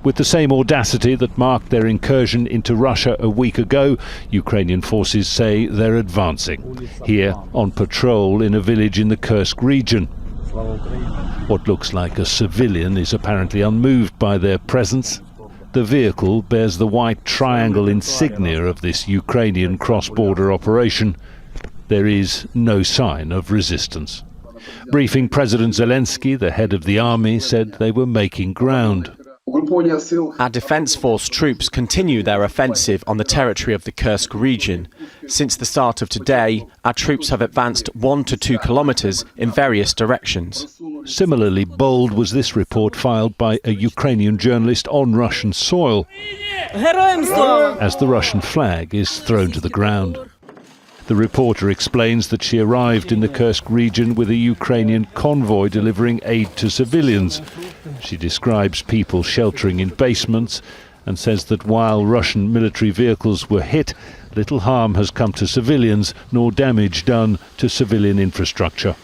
With the same audacity that marked their incursion into Russia a week ago, Ukrainian forces say they're advancing, here on patrol in a village in the Kursk region. What looks like a civilian is apparently unmoved by their presence. The vehicle bears the white triangle insignia of this Ukrainian cross-border operation. There is no sign of resistance. Briefing President Zelenskyy, the head of the army, said they were making ground. Our Defence Force troops continue their offensive on the territory of the Kursk region. Since the start of today, our troops have advanced 1 to 2 kilometres in various directions. Similarly bold was this report filed by a Ukrainian journalist on Russian soil, as the Russian flag is thrown to the ground. The reporter explains that she arrived in the Kursk region with a Ukrainian convoy delivering aid to civilians. She describes people sheltering in basements and says that while Russian military vehicles were hit, little harm has come to civilians, nor damage done to civilian infrastructure.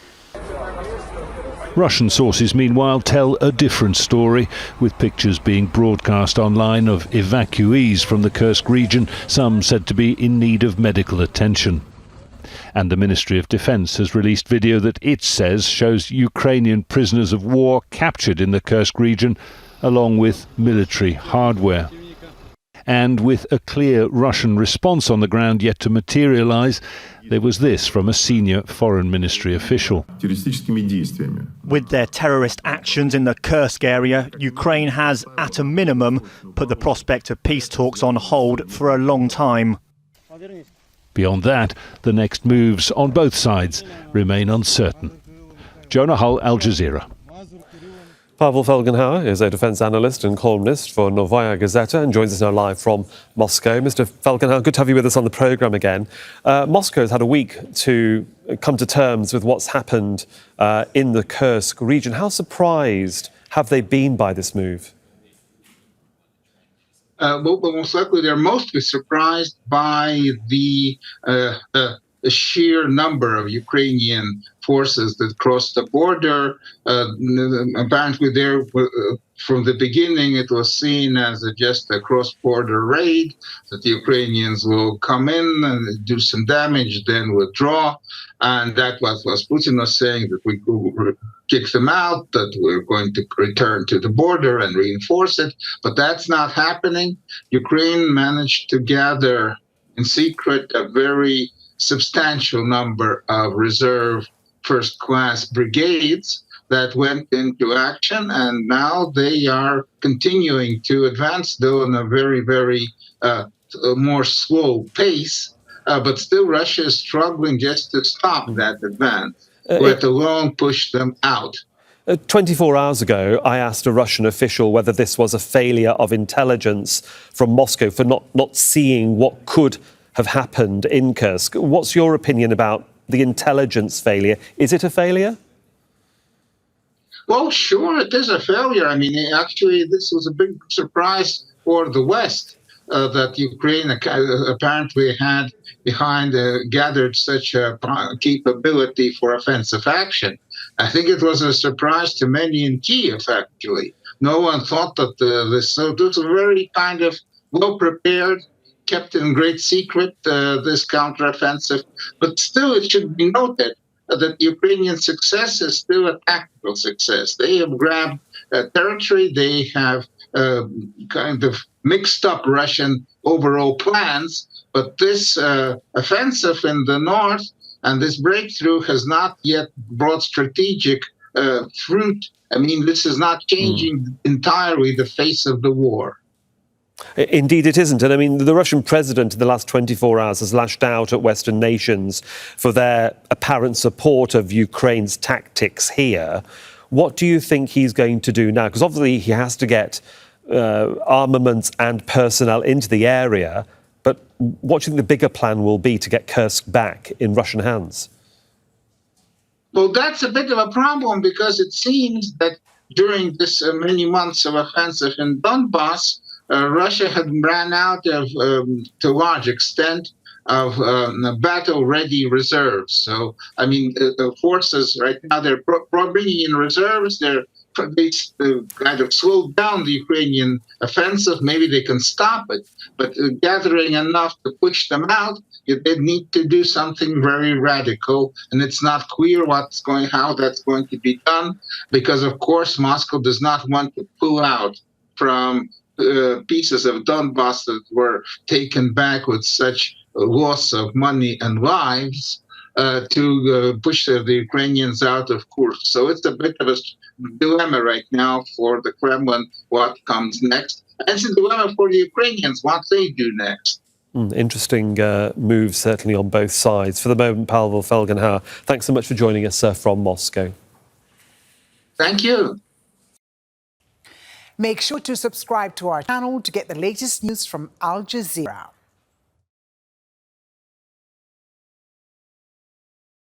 Russian sources, meanwhile, tell a different story, with pictures being broadcast online of evacuees from the Kursk region, some said to be in need of medical attention. And the Ministry of Defence has released video that it says shows Ukrainian prisoners of war captured in the Kursk region, along with military hardware. And with a clear Russian response on the ground yet to materialise, there was this from a senior Foreign Ministry official. With their terrorist actions in the Kursk area, Ukraine has, at a minimum, put the prospect of peace talks on hold for a long time. Beyond that, the next moves on both sides remain uncertain. Jonah, Al Jazeera. Pavel Felgenhauer is a defence analyst and columnist for Novaya Gazeta and joins us now live from Moscow. Mr. Felgenhauer, good to have you with us on the programme again. Moscow has had a week to come to terms with what's happened in the Kursk region. How surprised have they been by this move? Well, most likely they're mostly surprised by the sheer number of Ukrainian forces that crossed the border. Apparently, from the beginning, it was seen as just a cross-border raid, that the Ukrainians will come in and do some damage, then withdraw. And that was Putin was saying, that we could kick them out, that we're going to return to the border and reinforce it. But that's not happening. Ukraine managed to gather in secret a very substantial number of reserve first-class brigades that went into action, and now they are continuing to advance, though in a very, very more slow pace. But still, Russia is struggling just to stop that advance, let alone push them out. 24 hours ago, I asked a Russian official whether this was a failure of intelligence from Moscow for not seeing what could have happened in Kursk. What's your opinion about the intelligence failure? Is it a failure? Well, sure, it is a failure. I mean, actually, this was a big surprise for the West that Ukraine apparently had gathered such a capability for offensive action. I think it was a surprise to many in Kiev, actually. No one thought that this was very kind of well-prepared, kept in great secret, this counteroffensive. But still, it should be noted that Ukrainian success is still a tactical success. They have grabbed territory. They have kind of mixed up Russian overall plans. But this offensive in the north and this breakthrough has not yet brought strategic fruit. I mean, this is not changing entirely the face of the war. Indeed, it isn't. And I mean, the Russian president in the last 24 hours has lashed out at Western nations for their apparent support of Ukraine's tactics here. What do you think he's going to do now? Because obviously he has to get armaments and personnel into the area. But what do you think the bigger plan will be to get Kursk back in Russian hands? Well, that's a bit of a problem, because it seems that during this many months of offensive in Donbass, Russia had ran out of, to a large extent, of battle-ready reserves. So, I mean, the forces right now, they're bringing in reserves, they're kind of slow down the Ukrainian offensive. Maybe they can stop it, but gathering enough to push them out, they need to do something very radical, and it's not clear how that's going to be done, because of course Moscow does not want to pull out from pieces of Donbass that were taken back with such loss of money and lives, to push the Ukrainians out of Kursk. So it's a bit of a dilemma right now for the Kremlin, what comes next. And it's a dilemma for the Ukrainians, what they do next. Interesting move, certainly, on both sides. For the moment, Pavel Felgenhauer, thanks so much for joining us from Moscow. Thank you. Make sure to subscribe to our channel to get the latest news from Al Jazeera.